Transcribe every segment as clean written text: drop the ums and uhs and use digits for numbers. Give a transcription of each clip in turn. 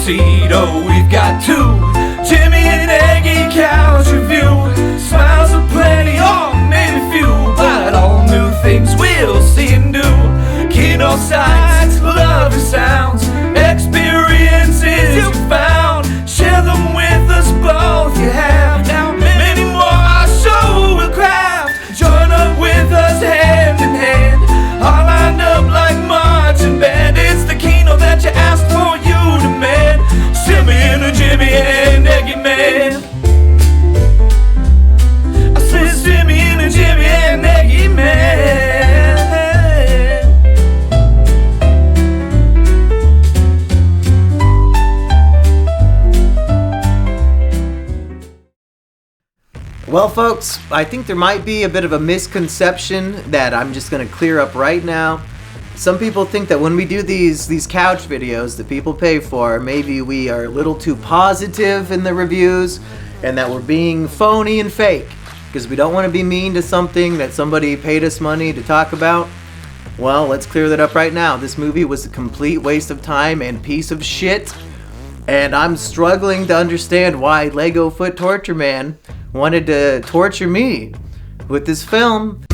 tuxedo. We've got two Jimmy and Eggy couch review. Smiles aplenty, or maybe few, but all new things we'll see and do. Kino sights, lovely sounds, experiences you found. Share them with us both. You have now many more our show will craft. Join up with us hand in hand, all lined up like marching band. It's the Kino that you asked for, you demand. Simian and Jimmy and Eggy man. I said Simian and Jimmy and Eggy man. Well, folks, I think there might be a bit of a misconception that I'm just going to clear up right now. Some people think that when we do these couch videos that people pay for, maybe we are a little too positive in the reviews and that we're being phony and fake because we don't want to be mean to something that somebody paid us money to talk about. Well, let's clear that up right now. This movie was a complete waste of time and piece of shit, and I'm struggling to understand why Lego Foot Torture Man wanted to torture me with this film.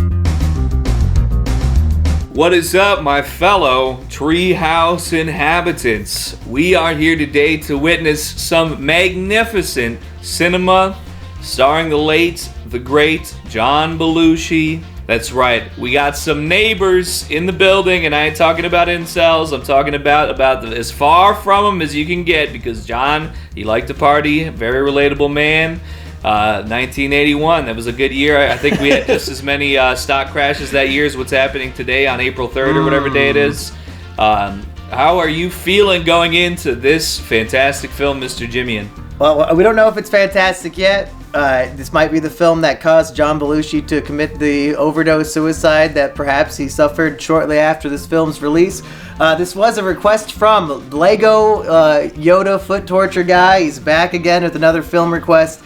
What is up, my fellow treehouse inhabitants? We are here today to witness some magnificent cinema starring the late, the great John Belushi. That's right, we got some neighbors in the building, and I ain't talking about incels. I'm talking about as far from them as you can get, because John, he liked to party, very relatable man. 1981, that was a good year. I think we had just as many stock crashes that year as what's happening today on April 3rd or whatever day it is. How are you feeling going into this fantastic film, Mr. Jimian? Well, we don't know if it's fantastic yet. This might be the film that caused John Belushi to commit the overdose suicide that perhaps he suffered shortly after this film's release. This was a request from Lego Yoda Foot Torture guy. He's back again with another film request.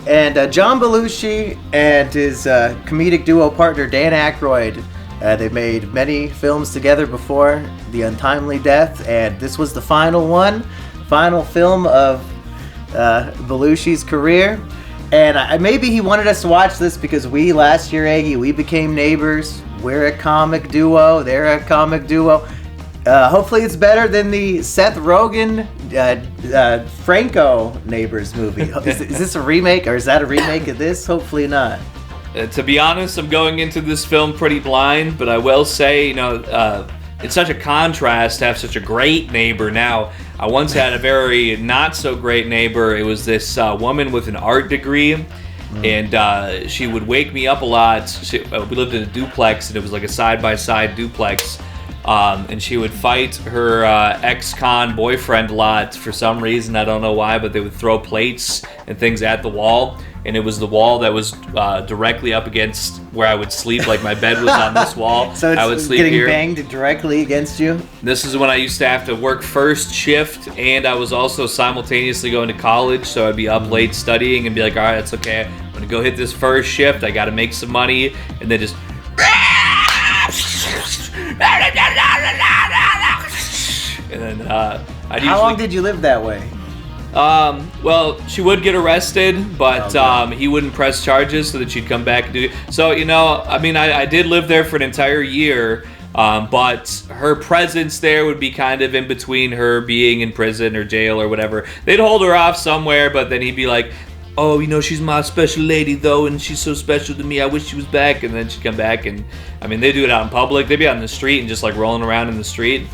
And John Belushi and his comedic duo partner Dan Aykroyd, they've made many films together before, The Untimely Death, and this was the final film of Belushi's career. And maybe he wanted us to watch this because last year, Eggy, we became neighbors. We're a comic duo, they're a comic duo. Hopefully it's better than the Seth Rogen Franco Neighbors movie. Is this a remake, or is that a remake of this? Hopefully not. To be honest, I'm going into this film pretty blind, but I will say, it's such a contrast to have such a great neighbor now. I once had a very not so great neighbor. It was this woman with an art degree, and she would wake me up a lot. We lived in a duplex, and it was like a side-by-side duplex. And she would fight her ex-con boyfriend a lot for some reason. I don't know why, but they would throw plates and things at the wall. And it was the wall that was directly up against where I would sleep. Like my bed was on this wall. So it's I would sleep getting here. Banged directly against you? This is when I used to have to work first shift, and I was also simultaneously going to college. So I'd be up late studying and be like, all right, that's okay. I'm going to go hit this first shift. I got to make some money. And then just... And then How long did you live that way? Well, she would get arrested, but he wouldn't press charges so that she'd come back and do it. So, I did live there for an entire year, but her presence there would be kind of in between her being in prison or jail or whatever. They'd hold her off somewhere, but then he'd be like, oh, she's my special lady, though, and she's so special to me. I wish she was back. And then she'd come back, and, they do it out in public. They'd be out in the street and just, rolling around in the street.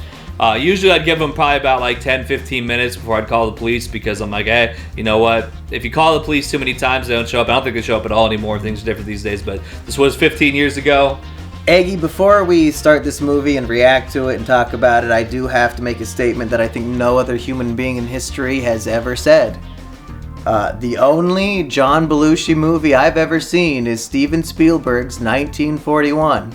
Usually I'd give them probably about, 10, 15 minutes before I'd call the police, because I'm like, hey, you know what? If you call the police too many times, they don't show up. I don't think they show up at all anymore. Things are different these days, but this was 15 years ago. Eggy, before we start this movie and react to it and talk about it, I do have to make a statement that I think no other human being in history has ever said. The only John Belushi movie I've ever seen is Steven Spielberg's 1941.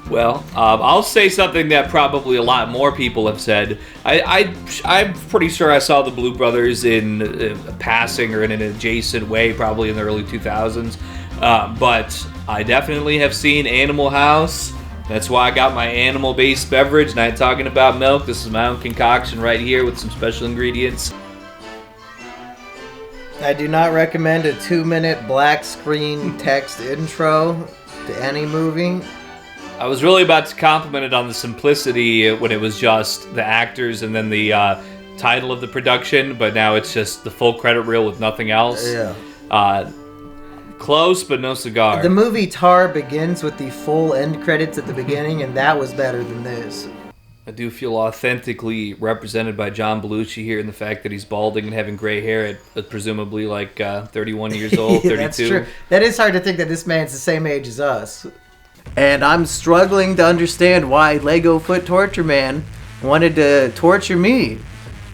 Well, I'll say something that probably a lot more people have said. I'm pretty sure I saw the Blue Brothers in passing or in an adjacent way, probably in the early 2000s. But I definitely have seen Animal House That's why I got my animal-based beverage, not talking about milk. This is my own concoction right here with some special ingredients. I do not recommend a 2-minute black screen text intro to any movie. I was really about to compliment it on the simplicity when it was just the actors and then the title of the production, but now it's just the full credit reel with nothing else. Yeah. Close, but no cigar. The movie Tar begins with the full end credits at the beginning, and that was better than this. I do feel authentically represented by John Belushi here in the fact that he's balding and having gray hair at presumably like 31 years old, 32. That's true. That is hard to think that this man's the same age as us. And I'm struggling to understand why Lego Foot Torture Man wanted to torture me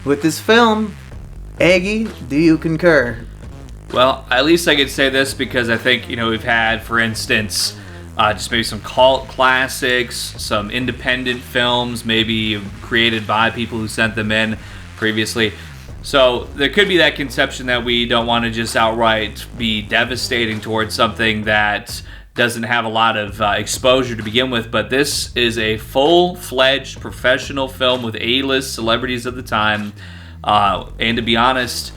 with this film. Eggy, do you concur? Well, at least I could say this because I think, we've had, for instance, just maybe some cult classics, some independent films, maybe created by people who sent them in previously. So there could be that conception that we don't want to just outright be devastating towards something that doesn't have a lot of exposure to begin with, but this is a full-fledged professional film with A-list celebrities of the time. And to be honest,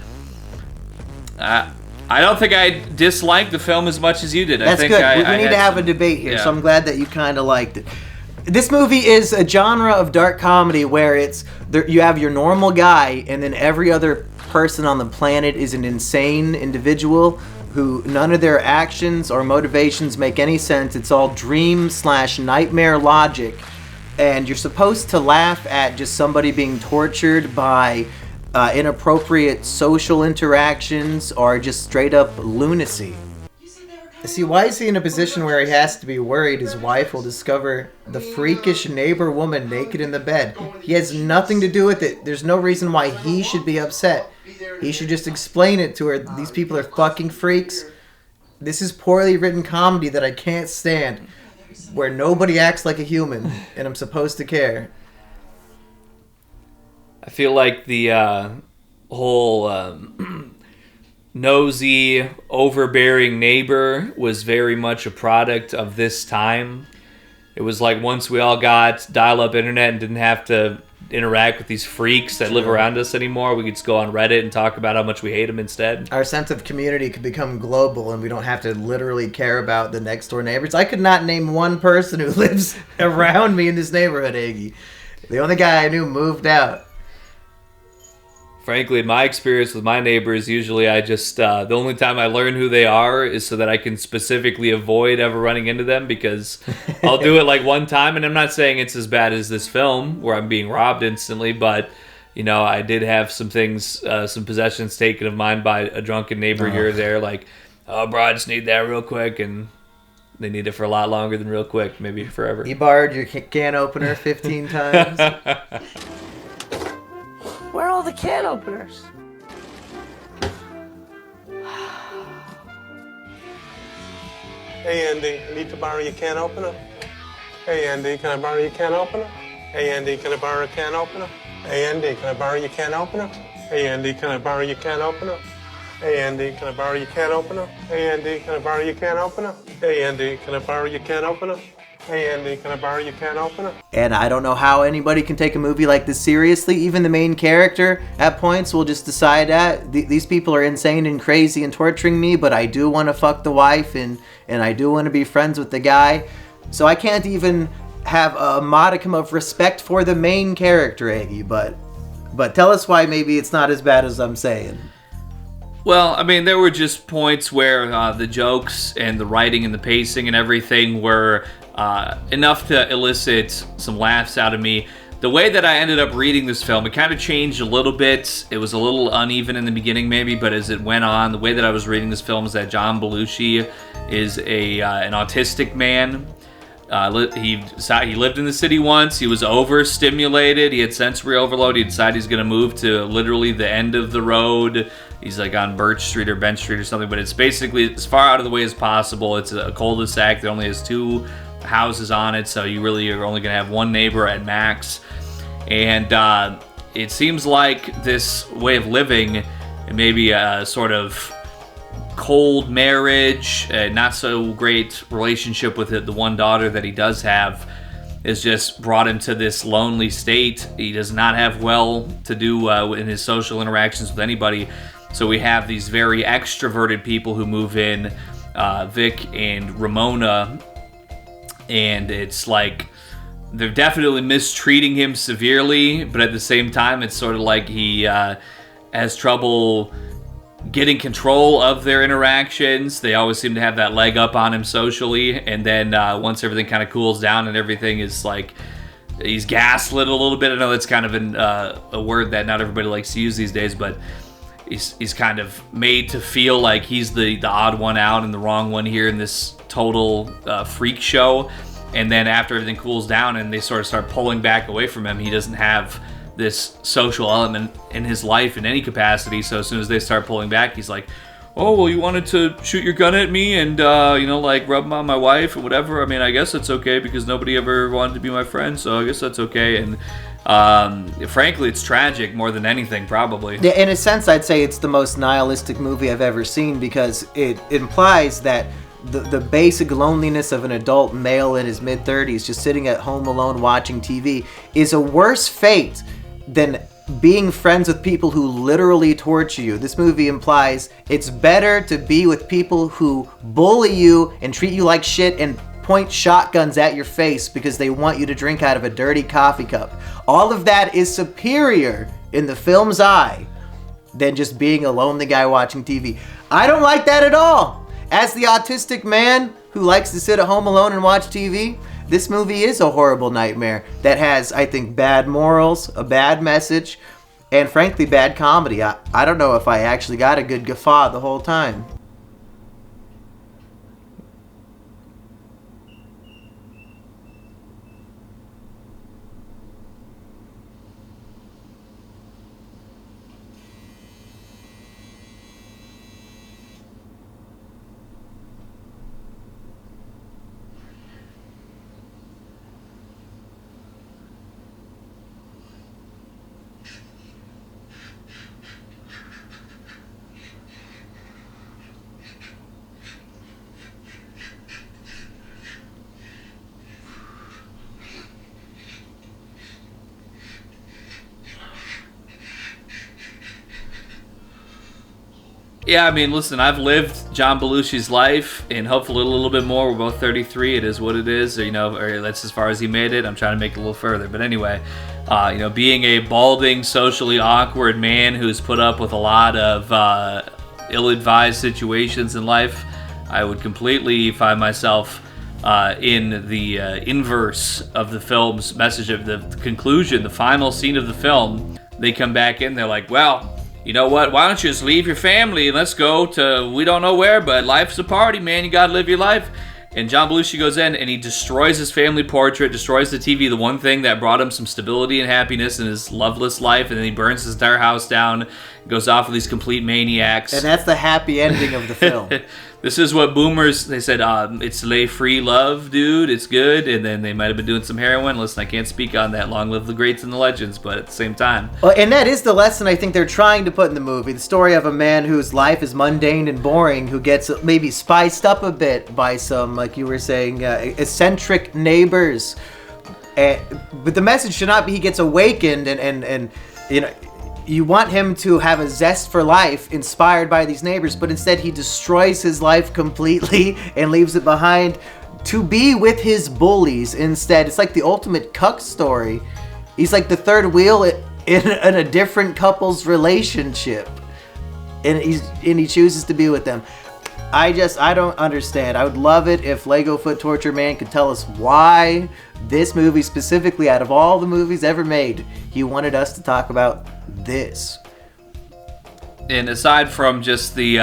I don't think I disliked the film as much as you did. That's I think good. We need to have a debate here, so I'm glad that you kind of liked it. This movie is a genre of dark comedy where you have your normal guy, and then every other person on the planet is an insane individual who none of their actions or motivations make any sense. It's all dream/nightmare logic, and you're supposed to laugh at just somebody being tortured by inappropriate social interactions or just straight up lunacy. See, why is he in a position where he has to be worried his wife will discover the freakish neighbor woman naked in the bed? He has nothing to do with it. There's no reason why he should be upset. He should just explain it to her. These people are fucking freaks. This is poorly written comedy that I can't stand, where nobody acts like a human, and I'm supposed to care. I feel like the whole nosy, overbearing neighbor was very much a product of this time. It was like once we all got dial-up internet and didn't have to interact with these freaks that live around us anymore, we could just go on Reddit and talk about how much we hate them instead. Our sense of community could become global, and we don't have to literally care about the next-door neighbors. I could not name one person who lives around me in this neighborhood, Eggy. The only guy I knew moved out. Frankly, in my experience with my neighbors, usually I just, the only time I learn who they are is so that I can specifically avoid ever running into them, because I'll do it like one time, and I'm not saying it's as bad as this film where I'm being robbed instantly, but, I did have some things, some possessions taken of mine by a drunken neighbor here or there, like, oh, bro, I just need that real quick, and they need it for a lot longer than real quick, maybe forever. You borrowed your can opener 15 times? Where are all the can openers? Hey, Andy, I need to borrow your can opener. Hey, Andy, can I borrow your can opener? Hey, Andy, can I borrow a can opener? Hey, Andy, can I borrow your can opener? Hey, Andy, can I borrow your can opener? Hey, Andy, can I borrow your can opener? Hey, Andy, can I borrow your can opener? Hey, Andy, can I borrow your can opener? Hey, Andy, can I borrow your can opener? And I don't know how anybody can take a movie like this seriously. Even the main character at points will just decide that these people are insane and crazy and torturing me, but I do want to fuck the wife and I do want to be friends with the guy. So I can't even have a modicum of respect for the main character, Eggy, but tell us why maybe it's not as bad as I'm saying. Well, I mean, there were just points where the jokes and the writing and the pacing and everything were enough to elicit some laughs out of me. The way that I ended up reading this film, it kind of changed a little bit. It was a little uneven in the beginning maybe, but as it went on, the way that I was reading this film is that John Belushi is an autistic man. He lived in the city once. He was overstimulated. He had sensory overload. He decided he's going to move to literally the end of the road. He's like on Birch Street or Bench Street or something, but it's basically as far out of the way as possible. It's a cul-de-sac that only has 2 houses on it, so you really are only going to have one neighbor at max. And it seems like this way of living, and maybe a sort of cold marriage, not so great relationship with the one daughter that he does have, has just brought him to this lonely state. He does not have well to do in his social interactions with anybody. So we have these very extroverted people who move in, Vic and Ramona, and it's like they're definitely mistreating him severely, but at the same time, it's sort of like he has trouble getting control of their interactions. They always seem to have that leg up on him socially, and then once everything kind of cools down and everything is like, he's gaslit a little bit. I know that's kind of a word that not everybody likes to use these days, but he's kind of made to feel like he's the odd one out and the wrong one here in this total freak show. And then after everything cools down and they sort of start pulling back away from him, he doesn't have this social element in his life in any capacity. So as soon as they start pulling back, he's like, oh, well, you wanted to shoot your gun at me and, like rub on my wife or whatever. I mean, I guess that's okay because nobody ever wanted to be my friend, so I guess that's okay. And frankly, it's tragic more than anything, probably. Yeah, in a sense, I'd say it's the most nihilistic movie I've ever seen because it implies that the basic loneliness of an adult male in his mid-30s just sitting at home alone watching TV is a worse fate than being friends with people who literally torture you. This movie implies it's better to be with people who bully you and treat you like shit and point shotguns at your face because they want you to drink out of a dirty coffee cup. All of that is superior in the film's eye than just being a lonely guy watching TV. I don't like that at all. As the autistic man who likes to sit at home alone and watch TV, this movie is a horrible nightmare that has, I think, bad morals, a bad message, and frankly, bad comedy. I don't know if I actually got a good guffaw the whole time. Yeah, I mean, listen, I've lived John Belushi's life, and hopefully a little bit more. We're both 33. It is what it is, or that's as far as he made it. I'm trying to make it a little further. But anyway, being a balding, socially awkward man who's put up with a lot of ill-advised situations in life, I would completely find myself in the inverse of the film's message of the conclusion, the final scene of the film. They come back in, they're like, well, you know what, why don't you just leave your family and let's go to we don't know where, but life's a party, man, you gotta live your life. And John Belushi goes in and he destroys his family portrait, destroys the TV, the one thing that brought him some stability and happiness in his loveless life, and then he burns his entire house down, goes off with these complete maniacs. And that's the happy ending of the film. This is what boomers, they said, it's lay-free love, dude, it's good, and then they might have been doing some heroin. Listen, I can't speak on that, long live the greats and the legends, but at the same time. Well, and that is the lesson I think they're trying to put in the movie, the story of a man whose life is mundane and boring, who gets maybe spiced up a bit by some, like you were saying, eccentric neighbors. But the message should not be he gets awakened and you want him to have a zest for life inspired by these neighbors, but instead he destroys his life completely and leaves it behind to be with his bullies instead. It's like the ultimate cuck story. He's like the third wheel in a different couple's relationship, and he chooses to be with them. I don't understand. I would love it if Lego Foot Torture Man could tell us why this movie specifically, out of all the movies ever made, he wanted us to talk about this. And aside from just the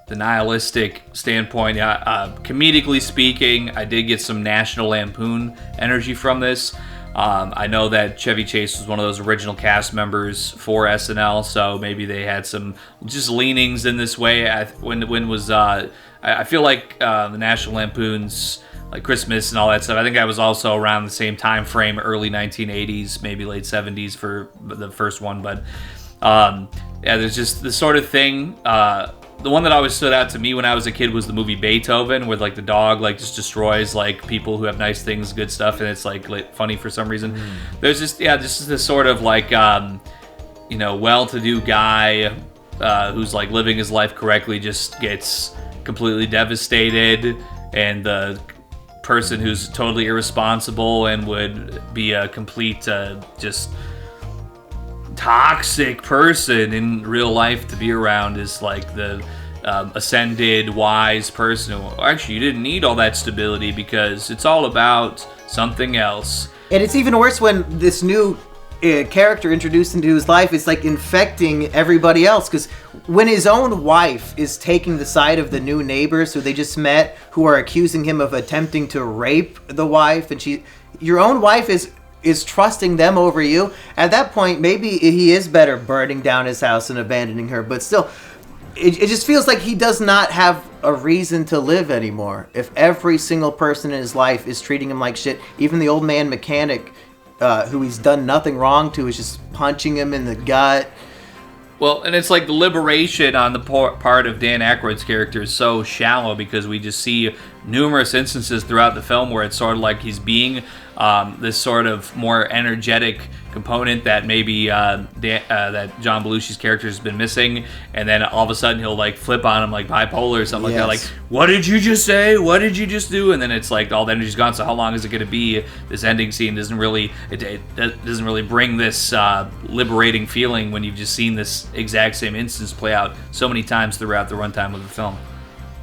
nihilistic standpoint, comedically speaking, I did get some National Lampoon energy from this. I know that Chevy Chase was one of those original cast members for SNL, so maybe they had some just leanings in this way. I feel like the National Lampoon's like Christmas and all that stuff, I think I was also around the same time frame, early 1980s, maybe late 70s for the first one. But there's just the sort of thing the one that always stood out to me when I was a kid was the movie Beethoven, where like the dog like just destroys like people who have nice things, good stuff, and it's like funny for some reason. There's just this sort of like well-to-do guy who's like living his life correctly just gets completely devastated, and the person who's totally irresponsible and would be a complete just toxic person in real life to be around is like the ascended wise person who actually you didn't need all that stability because it's all about something else. And it's even worse when this new character introduced into his life is like infecting everybody else, because when his own wife is taking the side of the new neighbors who they just met, who are accusing him of attempting to rape the wife, and your own wife is trusting them over you, at that point maybe he is better burning down his house and abandoning her, but still it just feels like he does not have a reason to live anymore if every single person in his life is treating him like shit. Even the old man mechanic who he's done nothing wrong to is just punching him in the gut. Well, and it's like the liberation on the part of Dan Aykroyd's character is so shallow because we just see numerous instances throughout the film where it's sort of like he's being this sort of more energetic component that maybe that John Belushi's character has been missing, and then all of a sudden he'll like flip on him like bipolar or something like that, like, what did you just say? What did you just do? And then it's like all the energy's gone, so how long is it going to be? This ending scene doesn't really bring this liberating feeling when you've just seen this exact same instance play out so many times throughout the runtime of the film.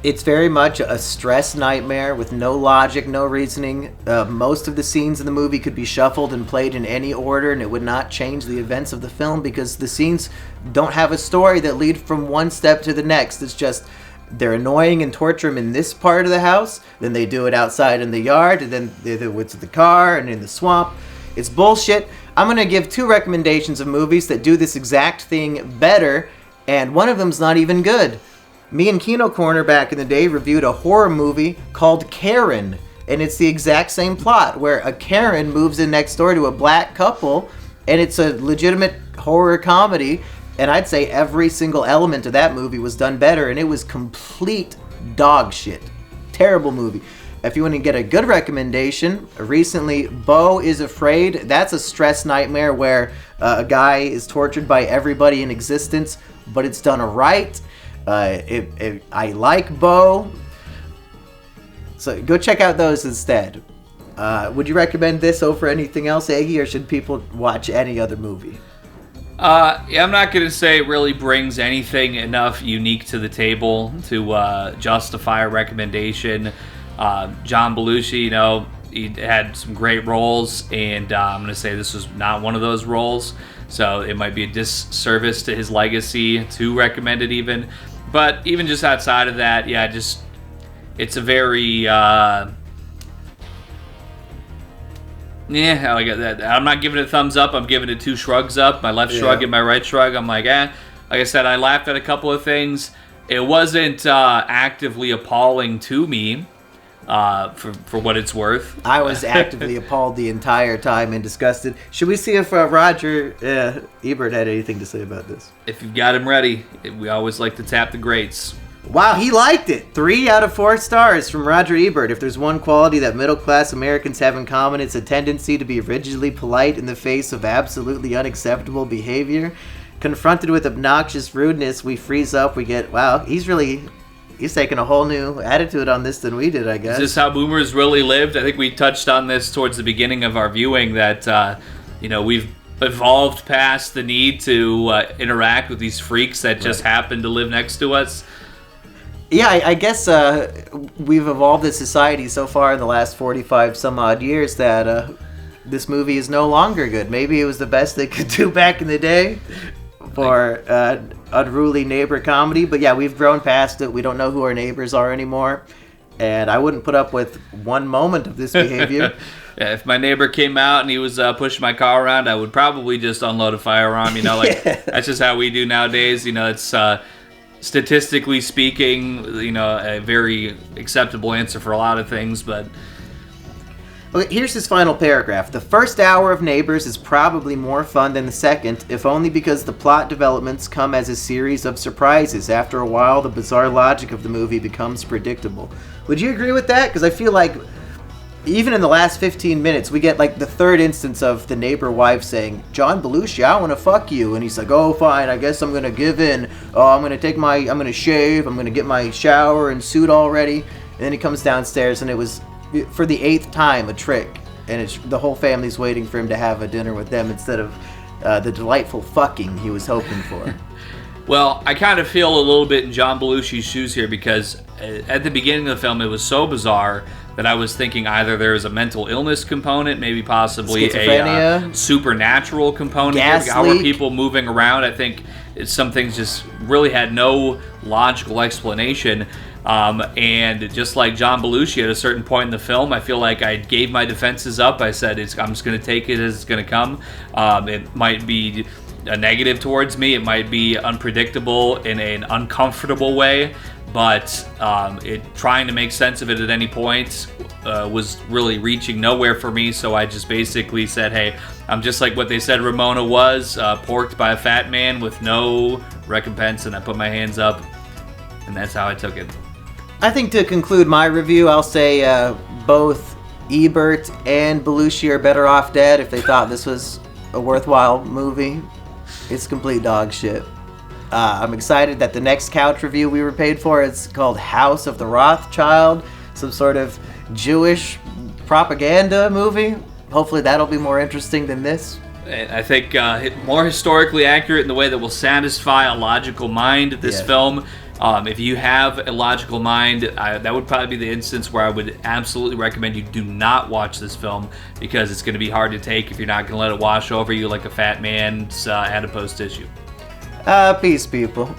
It's very much a stress nightmare with no logic, no reasoning. Most of the scenes in the movie could be shuffled and played in any order, and it would not change the events of the film because the scenes don't have a story that lead from one step to the next. It's just they're annoying and torture him in this part of the house, then they do it outside in the yard, and then they do it with the car and in the swamp. It's bullshit. I'm going to give 2 recommendations of movies that do this exact thing better, and one of them's not even good. Me and Kino Corner back in the day reviewed a horror movie called Karen, and it's the exact same plot where a Karen moves in next door to a black couple, and it's a legitimate horror comedy, and I'd say every single element of that movie was done better, and it was complete dog shit. Terrible movie. If you want to get a good recommendation, recently, Beau is Afraid. That's a stress nightmare where a guy is tortured by everybody in existence, but it's done right. I like Beau, so go check out those instead. Would you recommend this over anything else, Eggy, or should people watch any other movie? I'm not going to say it really brings anything enough unique to the table to justify a recommendation. John Belushi, he had some great roles, and I'm going to say this was not one of those roles, so it might be a disservice to his legacy to recommend it even. But even just outside of that, it's a very, I'm not giving it a thumbs up, I'm giving it 2 shrugs up, my left shrug and my right shrug. I'm like, Like I said, I laughed at a couple of things. It wasn't actively appalling to me, for what it's worth. I was actively appalled the entire time and disgusted. Should we see if Roger Ebert had anything to say about this? If you've got him ready, we always like to tap the greats. Wow, he liked it. 3 out of 4 stars from Roger Ebert. If there's one quality that middle-class Americans have in common, it's a tendency to be rigidly polite in the face of absolutely unacceptable behavior. Confronted with obnoxious rudeness, we freeze up, we get, wow, he's taking a whole new attitude on this than we did, I guess. Is this how boomers really lived? I think we touched on this towards the beginning of our viewing that, we've evolved past the need to interact with these freaks that just happen to live next to us. Yeah, I guess we've evolved as society so far in the last 45 some odd years that this movie is no longer good. Maybe it was the best they could do back in the day for unruly neighbor comedy, but yeah, we've grown past it. We don't know who our neighbors are anymore, and I wouldn't put up with one moment of this behavior. Yeah, if my neighbor came out and he was pushing my car around, I would probably just unload a firearm. That's just how we do nowadays. It's statistically speaking, a very acceptable answer for a lot of things, but Okay, here's his final paragraph. The first hour of Neighbors is probably more fun than the second, if only because the plot developments come as a series of surprises. After a while, the bizarre logic of the movie becomes predictable. Would you agree with that? Because I feel like even in the last 15 minutes, we get like the third instance of the neighbor wife saying, John Belushi, I want to fuck you. And he's like, oh, fine, I guess I'm going to give in. Oh, I'm going to shave. I'm going to get my shower and suit all ready. And then he comes downstairs and it was, for the 8th time, a trick. And the whole family's waiting for him to have a dinner with them instead of the delightful fucking he was hoping for. Well, I kind of feel a little bit in John Belushi's shoes here because at the beginning of the film, it was so bizarre that I was thinking either there was a mental illness component, maybe possibly a supernatural component. How were people moving around? I think some things just really had no logical explanation. And just like John Belushi at a certain point in the film, I feel like I gave my defenses up. I said, I'm just going to take it as it's going to come. It might be a negative towards me. It might be unpredictable in an uncomfortable way. But trying to make sense of it at any point was really reaching nowhere for me. So I just basically said, hey, I'm just like what they said Ramona was, porked by a fat man with no recompense. And I put my hands up, and that's how I took it. I think to conclude my review, I'll say both Ebert and Belushi are better off dead if they thought this was a worthwhile movie. It's complete dog shit. I'm excited that the next couch review we were paid for is called House of the Rothschild, some sort of Jewish propaganda movie. Hopefully that'll be more interesting than this. I think more historically accurate in the way that will satisfy a logical mind. This film, if you have a logical mind, that would probably be the instance where I would absolutely recommend you do not watch this film because it's going to be hard to take if you're not going to let it wash over you like a fat man's adipose tissue. Peace, people.